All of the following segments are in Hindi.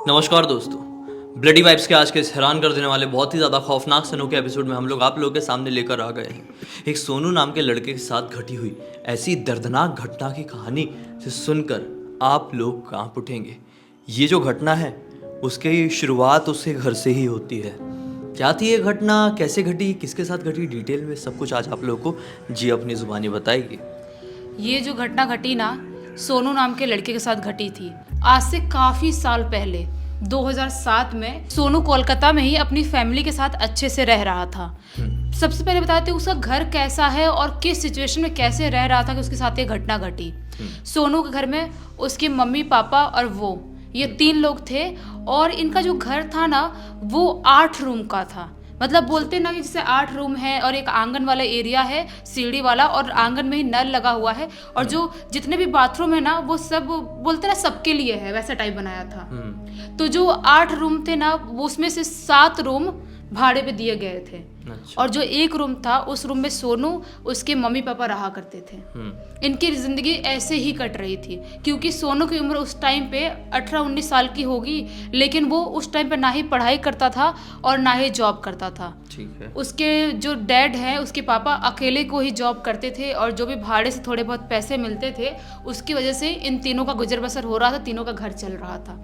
नमस्कार दोस्तों, ब्लडी वाइब्स के आज के इस हैरान कर देने वाले बहुत ही ज़्यादा खौफनाक सनों के एपिसोड में हम लोग आप लोगों के सामने लेकर आ गए हैं एक सोनू नाम के लड़के के साथ घटी हुई ऐसी दर्दनाक घटना की कहानी से सुनकर आप लोग कांप उठेंगे। ये जो घटना है उसकी शुरुआत उसके घर से ही होती है। क्या थी ये घटना, कैसे घटी, किसके साथ घटी, डिटेल में सब कुछ आज आप लोगों को जी अपनी ज़ुबानी बताएगी। ये जो घटना घटी ना सोनू नाम के लड़के के साथ घटी थी आज से काफ़ी साल पहले 2007 में। सोनू कोलकाता में ही अपनी फैमिली के साथ अच्छे से रह रहा था। सबसे पहले बताते हैं उसका घर कैसा है और किस सिचुएशन में कैसे रह रहा था कि उसके साथ ये घटना घटी। सोनू के घर में उसके मम्मी पापा और वो ये 3 लोग थे और इनका जो घर था ना वो 8 रूम का था। मतलब बोलते ना कि जैसे 8 रूम है और एक आंगन वाला एरिया है सीढ़ी वाला और आंगन में ही नल लगा हुआ है और जो जितने भी बाथरूम है ना वो सब बोलते ना सबके लिए है, वैसा टाइप बनाया था। तो जो 8 रूम थे ना वो उसमें से 7 रूम भाड़े पे दिए गए थे। अच्छा। और जो एक रूम था उस रूम में सोनू उसके मम्मी पापा रहा करते थे। इनकी जिंदगी ऐसे ही कट रही थी क्योंकि सोनू की उम्र उस टाइम पे 18-19 साल की होगी, लेकिन वो उस टाइम पे ना ही पढ़ाई करता था और ना ही जॉब करता था। ठीक है। उसके जो डैड है उसके पापा अकेले को ही जॉब करते थे और जो भी भाड़े से थोड़े बहुत पैसे मिलते थे उसकी वजह से इन तीनों का गुजर बसर हो रहा था, तीनों का घर चल रहा था।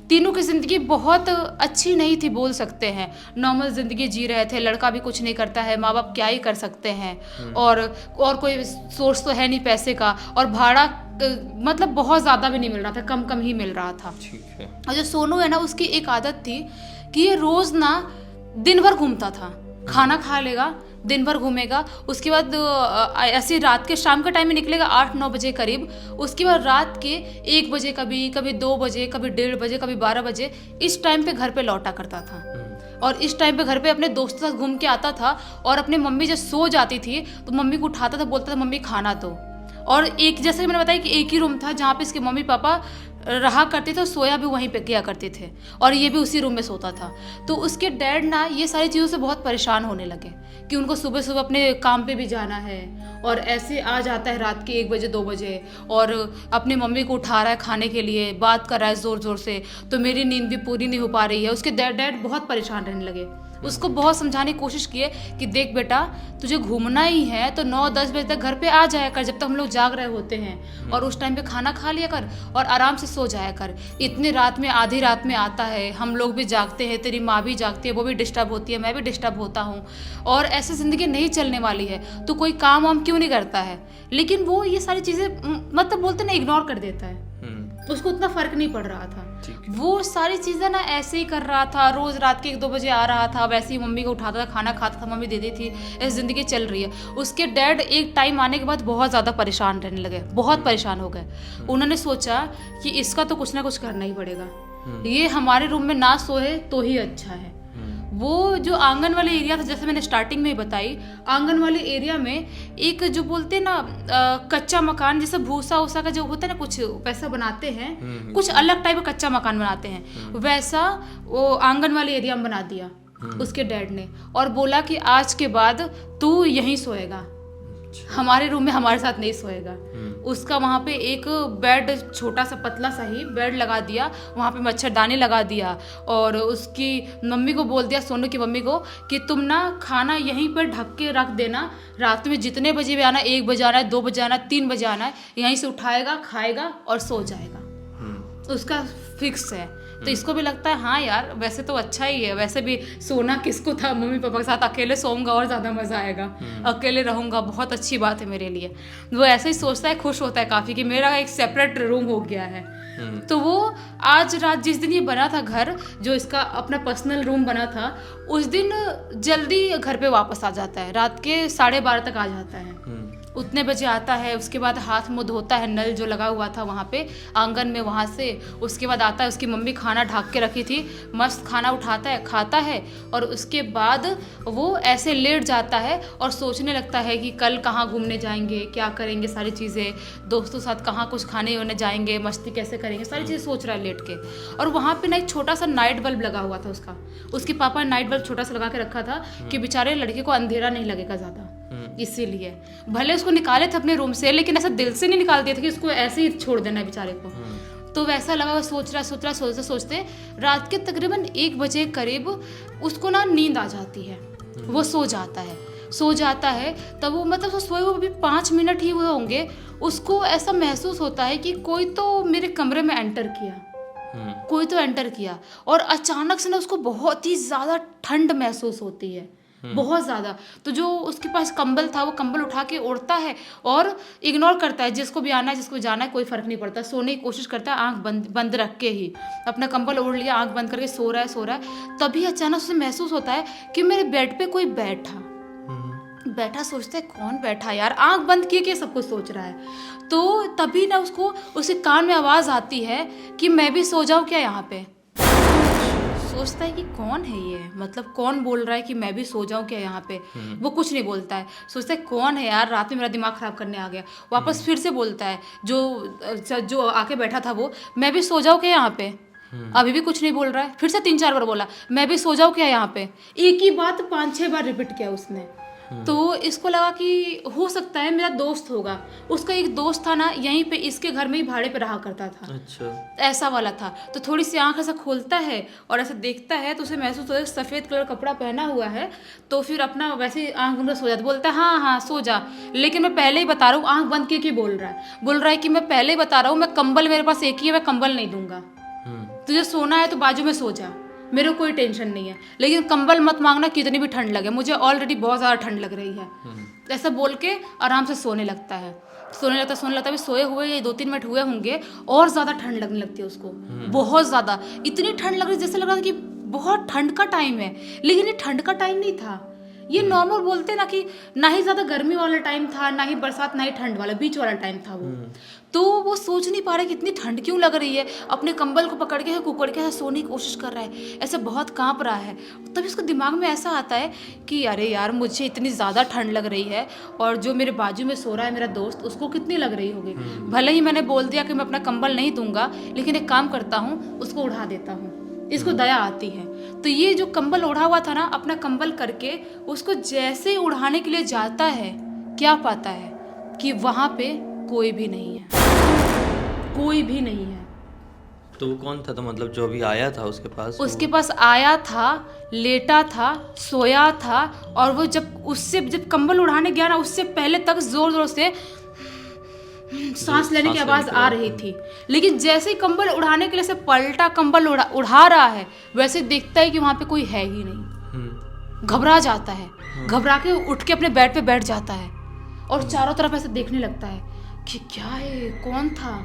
तीनों की जिंदगी बहुत अच्छी नहीं थी बोल सकते हैं, नॉर्मल जिंदगी जी रहे थे। लड़का भी कुछ नहीं करता है, माँ बाप क्या ही कर सकते हैं और कोई सोर्स तो है नहीं पैसे का और भाड़ा मतलब बहुत ज़्यादा भी नहीं मिल रहा था, कम कम ही मिल रहा था। ठीक है। और जो सोनू है ना उसकी एक आदत थी कि ये रोज़ ना दिन भर घूमता था, खाना खा लेगा, दिन भर घूमेगा, उसके बाद ऐसे रात के शाम का टाइम में निकलेगा 8-9 बजे करीब, उसके बाद रात के 1 बजे कभी 2 बजे, कभी 1:30 बजे, कभी 12 बजे इस टाइम पे घर पे लौटा करता था। और इस टाइम पे घर पे अपने दोस्तों के साथ घूम के आता था और अपनी मम्मी जब सो जाती थी तो मम्मी को उठाता था, बोलता था मम्मी खाना दो। और एक जैसे मैंने बताया कि एक ही रूम था जहाँ पे इसके मम्मी पापा रहा करते थे और सोया भी वहीं पे किया करते थे और ये भी उसी रूम में सोता था। तो उसके डैड ना ये सारी चीज़ों से बहुत परेशान होने लगे कि उनको सुबह सुबह अपने काम पे भी जाना है और ऐसे आ जाता है रात के 1 बजे 2 बजे और अपनी मम्मी को उठा रहा है खाने के लिए, बात कर रहा है ज़ोर ज़ोर से, तो मेरी नींद भी पूरी नहीं हो पा रही है। उसके डैड बहुत परेशान रहने लगे। उसको बहुत समझाने की कोशिश किए कि देख बेटा तुझे घूमना ही है तो 9-10 बजे तक घर पे आ जाया कर जब तक हम लोग जाग रहे होते हैं और उस टाइम पे खाना खा लिया कर और आराम से सो जाया कर। इतनी रात में, आधी रात में आता है, हम लोग भी जागते हैं, तेरी माँ भी जागती है, वो भी डिस्टर्ब होती है, मैं भी डिस्टर्ब होता हूँ और ऐसे ज़िंदगी नहीं चलने वाली है, तो कोई काम वाम क्यों नहीं करता है। लेकिन वो ये सारी चीज़ें मतलब बोलते ना इग्नोर कर देता है, उसको उतना फर्क नहीं पड़ रहा था। वो सारी चीज़ें ना ऐसे ही कर रहा था, रोज़ रात के 1-2 बजे आ रहा था, वैसे ही मम्मी को उठाता था, खाना खाता था, मम्मी देती थी, ऐसी ज़िंदगी चल रही है। उसके डैड एक टाइम आने के बाद बहुत ज़्यादा परेशान रहने लगे, बहुत परेशान हो गए। उन्होंने सोचा कि इसका तो कुछ ना कुछ करना ही पड़ेगा, ये हमारे रूम में ना सोए तो ही अच्छा है। वो जो आंगन वाले एरिया था, जैसे मैंने स्टार्टिंग में ही बताई, आंगन वाले एरिया में एक जो बोलते ना कच्चा मकान जैसे भूसा उसा का जो होता है ना, कुछ वैसा बनाते हैं, कुछ अलग टाइप का कच्चा मकान बनाते हैं, वैसा वो आंगन वाले एरिया में बना दिया उसके डैड ने और बोला कि आज के बाद तू यहीं सोएगा, हमारे रूम में हमारे साथ नहीं सोएगा। उसका वहाँ पे एक बेड, छोटा सा पतला सा ही बेड लगा दिया, वहाँ पे मच्छरदानी लगा दिया और उसकी मम्मी को बोल दिया, सोनू की मम्मी को, कि तुम ना खाना यहीं पर ढक के रख देना, रात में जितने बजे भी आना, 1 बजे आना है, 2 बजे आना है, 3 बजे आना है, यहीं से उठाएगा, खाएगा और सो जाएगा। उसका फिक्स है। तो इसको भी लगता है हाँ यार वैसे तो अच्छा ही है, वैसे भी सोना किसको था, मम्मी पापा के साथ अकेले सोऊंगा और ज़्यादा मज़ा आएगा, अकेले रहूँगा, बहुत अच्छी बात है मेरे लिए। वो ऐसे ही सोचता है, खुश होता है काफ़ी कि मेरा एक सेपरेट रूम हो गया है। तो वो आज रात जिस दिन ये बना था घर, जो इसका अपना पर्सनल रूम बना था, उस दिन जल्दी घर पे वापस आ जाता है, रात के 12:30 तक आ जाता है। उतने बजे आता है, उसके बाद हाथ मुँह धोता है, नल जो लगा हुआ था वहाँ पे आंगन में, वहाँ से उसके बाद आता है, उसकी मम्मी खाना ढक के रखी थी, मस्त खाना उठाता है, खाता है और उसके बाद वो ऐसे लेट जाता है और सोचने लगता है कि कल कहाँ घूमने जाएंगे, क्या करेंगे, सारी चीज़ें, दोस्तों साथ कहाँ कुछ खाने वाने जाएंगे, मस्ती कैसे करेंगे, सारी चीज़ें सोच रहा है लेट के। और वहाँ पे ना एक छोटा सा नाइट बल्ब लगा हुआ था उसके पापा ने नाइट बल्ब छोटा सा लगा के रखा था कि बेचारे लड़के को अंधेरा नहीं लगेगा ज़्यादा, इसीलिए भले उसको निकाले थे अपने रूम से, लेकिन ऐसा दिल से नहीं निकाल दिया था कि उसको ऐसे ही छोड़ देना है बेचारे को। तो वैसा लगा, वो सोचते सोचते रात के तकरीबन 1 बजे करीब उसको ना नींद आ जाती है। वो सो जाता है। तब वो मतलब वो सोए हुए अभी 5 मिनट ही हुए होंगे, उसको ऐसा महसूस होता है कि कोई तो मेरे कमरे में एंटर किया। और अचानक से ना उसको बहुत ही ज़्यादा ठंड महसूस होती है, बहुत ज़्यादा। तो जो उसके पास कंबल था वो कंबल उठा के ओढ़ता है और इग्नोर करता है, जिसको भी आना है जिसको जाना है कोई फ़र्क नहीं पड़ता। सोने की कोशिश करता है, आंख बंद रख के ही अपना कंबल ओढ़ लिया, आंख बंद करके सो रहा है। तभी अचानक उसे महसूस होता है कि मेरे बेड पे कोई बैठा। सोचता है कौन बैठा यार, आंख बंद किए सब कुछ सोच रहा है। तो तभी ना उसको उसके कान में आवाज़ आती है कि मैं भी सो जाऊँ क्या यहाँ पे। सोचता है कि कौन है ये, मतलब कौन बोल रहा है कि मैं भी सो जाऊं क्या यहाँ पे। वो कुछ नहीं बोलता है, सोचता है कौन है यार, रात में मेरा दिमाग खराब करने आ गया। वापस फिर से बोलता है, जो आके बैठा था वो, मैं भी सो जाऊं क्या यहाँ पे। अभी भी कुछ नहीं बोल रहा है। फिर से 3-4 बार बोला, मैं भी सो जाऊं क्या यहाँ पे। एक ही बात 5-6 बार रिपीट किया उसने। तो इसको लगा कि हो सकता है मेरा दोस्त होगा। उसका एक दोस्त था ना, यहीं पे इसके घर में ही भाड़े पे रहा करता था। अच्छा, ऐसा वाला था। तो थोड़ी सी आंख ऐसा खोलता है और ऐसा देखता है तो उसे महसूस होता है सफ़ेद कलर कपड़ा पहना हुआ है। तो फिर अपना वैसे ही आंख बंद सो जाता, बोलता है हाँ सो जा, लेकिन मैं पहले ही बता रहा हूँ। आंख बंद करके बोल रहा है कि मैं पहले ही बता रहा हूँ, मैं कंबल मेरे पास एक ही है, मैं कंबल नहीं दूंगा। तुझे सोना है तो बाजू में सो जा, मेरे को कोई टेंशन नहीं है, लेकिन कंबल मत मांगना कितनी भी ठंड लगे, मुझे ऑलरेडी बहुत ज़्यादा ठंड लग रही है। ऐसा बोल के आराम से सोने लगता है। अभी सोए हुए ये 2-3 मिनट हुए होंगे और ज़्यादा ठंड लगने लगती है उसको, बहुत ज़्यादा। इतनी ठंड लग रही जैसे लग रहा था कि बहुत ठंड का टाइम है, लेकिन ये ठंड का टाइम नहीं था। ये नॉर्मल बोलते ना कि ना ही ज़्यादा गर्मी वाला टाइम था, ना ही बरसात, ना ही ठंड वाला, बीच वाला टाइम था वो। तो वो सोच नहीं पा रहा कि इतनी ठंड क्यों लग रही है। अपने कंबल को पकड़ के कुकड़ के सोने की कोशिश कर रहा है, ऐसे बहुत कांप रहा है। तभी उसको दिमाग में ऐसा आता है कि अरे यार, मुझे इतनी ज़्यादा ठंड लग रही है और जो मेरे बाजू में सो रहा है मेरा दोस्त, उसको कितनी लग रही होगी। भले ही मैंने बोल दिया कि मैं अपना कंबल नहीं दूंगा, लेकिन एक काम करता हूँ, उसको उड़ा देता हूँ। इसको दया आती है। तो ये जो कंबल ओढ़ा हुआ था ना, अपना कंबल करके उसको जैसे उड़ाने के लिए जाता है, क्या पाता है कि वहाँ पे कोई भी नहीं है। तो वो कौन था? तो मतलब जो अभी आया था उसके पास आया था, लेटा था, सोया था, और वो जब कंबल उड़ाने गया ना, उससे पहले तक जोर जोर से सांस लेने की आवाज आ रही थी। लेकिन जैसे ही कंबल उड़ाने के लिए से पलटा, कंबल उड़ा रहा है, वैसे देखता है कि वहां पे कोई है ही नहीं। घबरा जाता है, घबरा के उठ के अपने बेड पे बैठ जाता है और चारों तरफ ऐसे देखने लगता है कि क्या है, कौन था।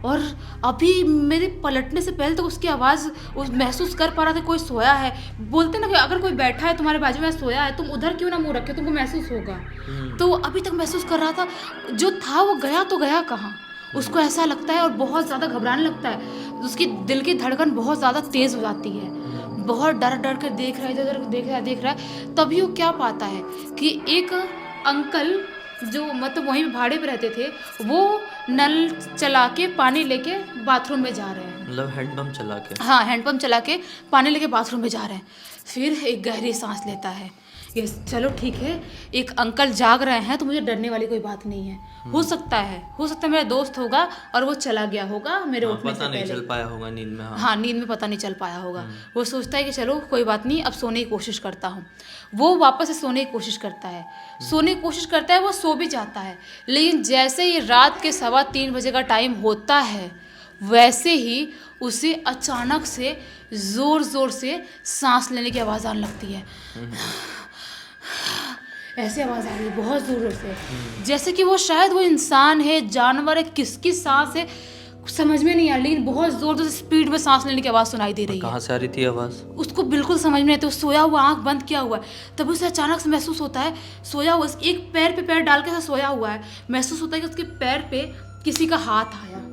और अभी मेरे पलटने से पहले तो उसकी आवाज़ महसूस कर पा रहा था कोई सोया है। बोलते ना कि अगर कोई बैठा है तुम्हारे बाजू में, सोया है, तुम उधर क्यों ना मुंह रखे, तुमको महसूस होगा। तो अभी तक महसूस कर रहा था, जो था वो गया तो गया कहाँ। उसको ऐसा लगता है और बहुत ज़्यादा घबराने लगता है। उसकी दिल की धड़कन बहुत ज़्यादा तेज़ हो जाती है, बहुत डर कर देख रहा है, इधर देख रहा है। तभी वो क्या पाता है कि एक अंकल जो मतलब वहीं भाड़े पे रहते थे, वो नल चला के पानी लेके बाथरूम में जा रहे हैं। मतलब हैंडपंप चला के? हाँ, हैंडपंप चला के पानी लेके बाथरूम में जा रहे हैं। फिर एक गहरी सांस लेता है, ये चलो ठीक है, एक अंकल जाग रहे हैं तो मुझे डरने वाली कोई बात नहीं है। हो सकता है मेरा दोस्त होगा और वो चला गया होगा मेरे उठने से पहले। पता नहीं चल पाया होगा नींद में। हाँ, नींद में पता नहीं चल पाया होगा। वो सोचता है कि चलो कोई बात नहीं, अब सोने की कोशिश करता हूँ। वो वापस से सोने की कोशिश करता है, वो सो भी जाता है। लेकिन जैसे ही रात के 2:15 बजे का टाइम होता है, वैसे ही उसे अचानक से जोर से सांस लेने की आवाज़ आने लगती है। ऐसी आवाज़ आ रही है बहुत जोर से, जैसे कि वो शायद वो इंसान है, जानवर है, किसकी सांस है समझ में नहीं आ रही, लेकिन बहुत जोर से स्पीड में सांस लेने की आवाज़ सुनाई दे रही है। कहाँ से आ रही थी आवाज़? उसको बिल्कुल समझ में नहीं आता। वो सोया हुआ, आंख बंद किया हुआ है। तब उसे अचानक से महसूस होता है, सोया हुआ एक पैर पे पैर डाल के सोया हुआ है, महसूस होता है कि उसके पैर पे किसी का हाथ आया।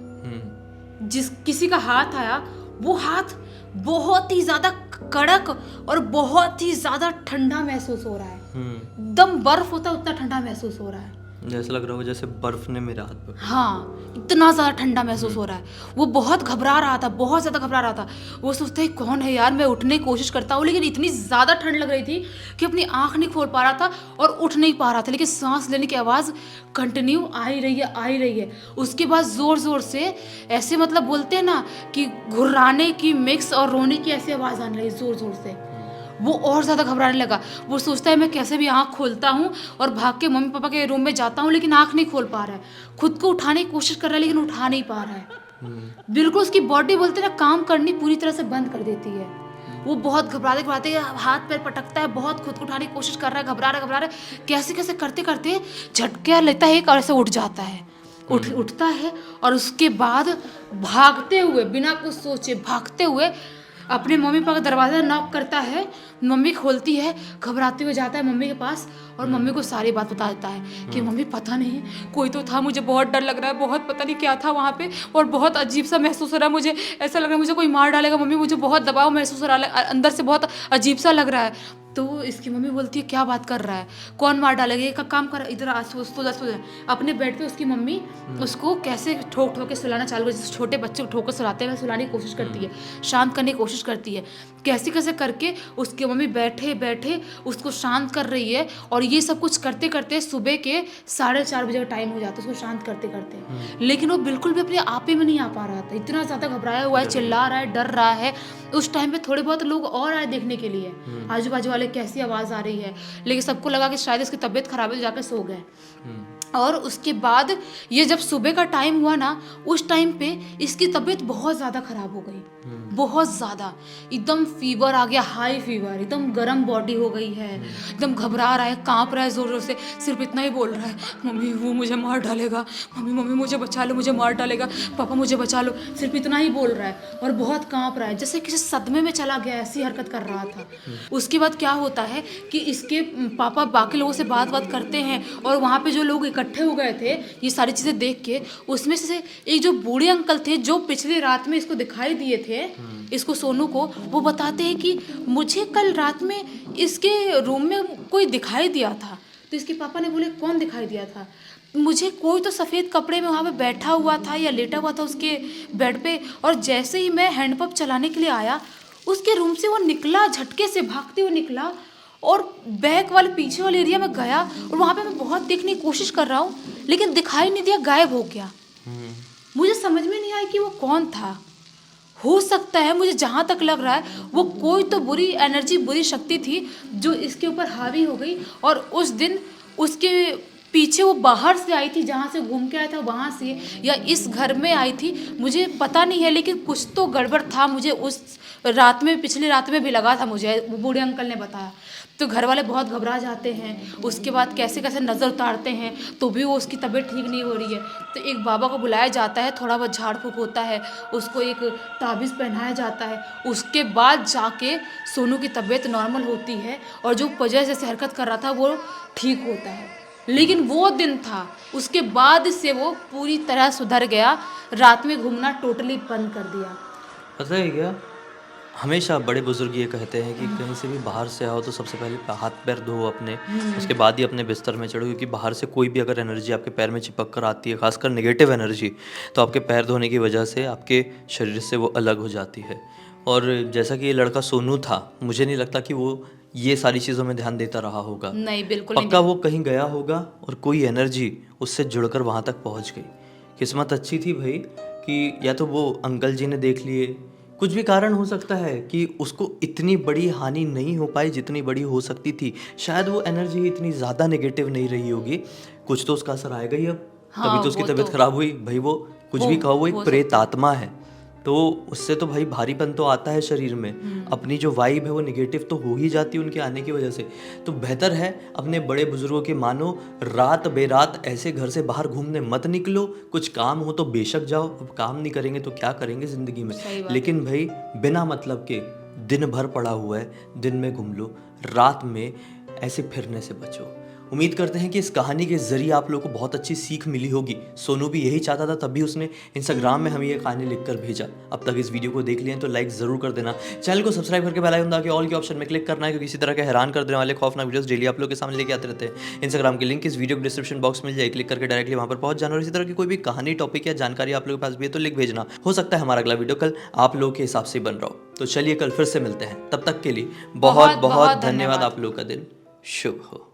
किसी का हाथ आया, वो हाथ बहुत ही ज्यादा कड़क और बहुत ही ज्यादा ठंडा महसूस हो रहा है। एकदम बर्फ होता है उतना ठंडा महसूस हो रहा है। जैसा लग रहा होगा जैसे बर्फ ने मेरे हाथ पर। हाँ, इतना ज़्यादा ठंडा महसूस हो रहा है। वो बहुत घबरा रहा था, बहुत ज़्यादा घबरा रहा था। वो सोचता है कौन है यार, मैं उठने की कोशिश करता हूँ, लेकिन इतनी ज़्यादा ठंड लग रही थी कि अपनी आँख नहीं खोल पा रहा था और उठ नहीं पा रहा था। लेकिन सांस लेने की आवाज़ कंटिन्यू आ ही रही है, आ ही रही है। उसके बाद ज़ोर ज़ोर से ऐसे मतलब बोलते हैं ना कि घुर्राने की मिक्स और रोने की ऐसी आवाज़ आने लगी ज़ोर ज़ोर से। वो और ज़्यादा घबराने लगा। वो सोचता है मैं कैसे भी आँख खोलता हूँ और भाग के मम्मी पापा के रूम में जाता हूँ, लेकिन आँख नहीं खोल पा रहा है। खुद को उठाने की कोशिश कर रहा है, लेकिन उठा नहीं पा रहा है। बिल्कुल उसकी बॉडी बोलते हैं ना, काम करनी पूरी तरह से बंद कर देती है। वो बहुत घबराते घबराते हाथ पैर पटकता है, बहुत खुद को उठाने की कोशिश कर रहा है, घबरा रहा है। कैसे कैसे करते करते झटके लेता है एक और ऐसे उठ जाता है। उठता है और उसके बाद भागते हुए, बिना कुछ सोचे भागते हुए अपने मम्मी पापा का दरवाज़ा नॉक करता है। मम्मी खोलती है, घबराते हुए जाता है मम्मी के पास और मम्मी को सारी बात बता देता है कि मम्मी पता नहीं कोई तो था, मुझे बहुत डर लग रहा है, बहुत पता नहीं क्या था वहाँ पे और बहुत अजीब सा महसूस हो रहा है, मुझे ऐसा लग रहा है मुझे कोई मार डालेगा। मम्मी मुझे बहुत दबाव महसूस हो रहा है, अंदर से बहुत अजीब सा लग रहा है। तो इसकी मम्मी बोलती है क्या बात कर रहा है, कौन मार डालेगा, एक काम कर, इधर आ, सो जा। अपने बेड पे उसकी मम्मी उसको कैसे ठोक ठोक के सुलाना चालू कर, जैसे छोटे बच्चे को ठोक कर सुलाते हैं सुलाने की कोशिश करती है, शांत करने की कोशिश करती है। कैसे कैसे करके उसकी मम्मी बैठे बैठे उसको शांत कर रही है और ये सब कुछ करते करते सुबह के 4:30 बजे का टाइम हो जाता है उसको शांत करते करते। लेकिन वो बिल्कुल भी अपने आपे में नहीं आ पा रहा था, इतना ज़्यादा घबराया हुआ है, चिल्ला रहा है, डर रहा है। उस टाइम पे थोड़े बहुत लोग और आए देखने के लिए, आजू बाजू वाले कैसी आवाज़ आ रही है, लेकिन सबको लगा कि शायद इसकी तबीयत खराब है, जाकर सो गए। और उसके बाद ये जब सुबह का टाइम हुआ ना, उस टाइम पे इसकी तबीयत बहुत ज़्यादा ख़राब हो गई, बहुत ज़्यादा, एकदम फीवर आ गया, हाई फीवर, एकदम गर्म बॉडी हो गई है, एकदम घबरा रहा है, कांप रहा है ज़ोर ज़ोर से, सिर्फ इतना ही बोल रहा है मम्मी वो मुझे मार डालेगा, मम्मी मुझे बचा लो, मुझे मार डालेगा, पापा मुझे बचा लो, सिर्फ इतना ही बोल रहा है और बहुत कांप रहा है, जैसे किसी सदमे में चला गया, ऐसी हरकत कर रहा था। उसके बाद क्या होता है कि इसके पापा बाकी लोगों से बात करते हैं और वहाँ पे जो लोग इकट्ठे हो गए थे ये सारी चीज़ें देख के, उसमें से एक जो बूढ़े अंकल थे जो पिछली रात में इसको दिखाई दिए थे, इसको सोनू को, वो बताते हैं कि मुझे कल रात में इसके रूम में कोई दिखाई दिया था। तो इसके पापा ने बोले कौन दिखाई दिया था, मुझे कोई तो सफ़ेद कपड़े में वहाँ पे बैठा हुआ था या लेटा हुआ था उसके बेड पे, और जैसे ही मैं हैंडपंप चलाने के लिए आया उसके रूम से वो निकला, झटके से भागते हुए निकला और बैक वाले पीछे वाले एरिया में गया और वहाँ पे मैं बहुत देखने की कोशिश कर रहा हूँ लेकिन दिखाई नहीं दिया, गायब हो गया। मुझे समझ में नहीं आया कि वो कौन था। हो सकता है, मुझे जहाँ तक लग रहा है वो कोई तो बुरी एनर्जी, बुरी शक्ति थी जो इसके ऊपर हावी हो गई और उस दिन उसके पीछे वो बाहर से आई थी, जहाँ से घूम के आया था वहाँ से, या इस घर में आई थी, मुझे पता नहीं है, लेकिन कुछ तो गड़बड़ था। मुझे उस रात में, पिछली रात में भी लगा था, मुझे वो बूढ़े अंकल ने बताया। तो घर वाले बहुत घबरा जाते हैं, उसके बाद कैसे कैसे नज़र उतारते हैं तो भी वो उसकी तबीयत ठीक नहीं हो रही है। तो एक बाबा को बुलाया जाता है, थोड़ा बहुत झाड़ फूँक होता है, उसको एक ताबीज़ पहनाया जाता है, उसके बाद जाके सोनू की तबीयत नॉर्मल होती है और जो वजह जैसे हरकत कर रहा था वो ठीक होता है। लेकिन वो दिन था, उसके बाद से वो पूरी तरह सुधर गया, रात में घूमना टोटली बंद कर दिया। पता है क्या, हमेशा बड़े बुजुर्ग ये कहते हैं कि कहीं से भी बाहर से आओ तो सबसे पहले हाथ पैर धो अपने, उसके बाद ही अपने बिस्तर में चढ़ो, क्योंकि बाहर से कोई भी अगर एनर्जी आपके पैर में चिपक कर आती है, खासकर नेगेटिव एनर्जी, तो आपके पैर धोने की वजह से आपके शरीर से वो अलग हो जाती है। और जैसा कि ये लड़का सोनू था, मुझे नहीं लगता कि वो ये सारी चीज़ों में ध्यान देता रहा होगा। नहीं, बिल्कुल नहीं। पक्का वो कहीं गया होगा और कोई एनर्जी उससे जुड़कर वहाँ तक पहुँच गई। किस्मत अच्छी थी भाई कि या तो वो अंकल जी ने देख लिए, कुछ भी कारण हो सकता है कि उसको इतनी बड़ी हानि नहीं हो पाई जितनी बड़ी हो सकती थी। शायद वो एनर्जी इतनी ज़्यादा नेगेटिव नहीं रही होगी, कुछ तो उसका असर आएगा ही अब। तभी तो उसकी तबीयत खराब हुई भाई। वो कुछ भी कहो, वो एक प्रेत आत्मा है, तो उससे तो भाई भारीपन तो आता है शरीर में, अपनी जो वाइब है वो नेगेटिव तो हो ही जाती है उनके आने की वजह से। तो बेहतर है अपने बड़े बुजुर्गों की मानो, रात बेरात ऐसे घर से बाहर घूमने मत निकलो। कुछ काम हो तो बेशक जाओ, अब काम नहीं करेंगे तो क्या करेंगे ज़िंदगी में। लेकिन भाई बिना मतलब के दिन भर पड़ा हुआ है, दिन में घूम लो, रात में ऐसे फिरने से बचो। उम्मीद करते हैं कि इस कहानी के जरिए आप लोगों को बहुत अच्छी सीख मिली होगी। सोनू भी यही चाहता था, तभी उसने इंस्टाग्राम में हमें ये कहानी लिखकर भेजा। अब तक इस वीडियो को देख लिया तो लाइक जरूर कर देना, चैनल को सब्सक्राइब करके बेल आइकन दबा के ऑल के ऑप्शन में क्लिक करना है, क्योंकि इसी तरह के हैरान कर देने वाले खौफनाक वीडियोस डेली आप लोगों के सामने लेके आते रहते हैं। इंस्टाग्राम की लिंक इस वीडियो के डिस्क्रिप्शन बॉक्स में मिल जाए, क्लिक करके डायरेक्टली वहां पर पहुंच जाना। और इसी तरह की कोई भी कहानी, टॉपिक या जानकारी आप लोगों के पास भी है तो लिख भेजना, हो सकता है हमारा अगला वीडियो कल आप लोगों के हिसाब से बन रहा हो। तो चलिए कल फिर से मिलते हैं, तब तक के लिए बहुत बहुत धन्यवाद। आप लोगों का दिन शुभ हो।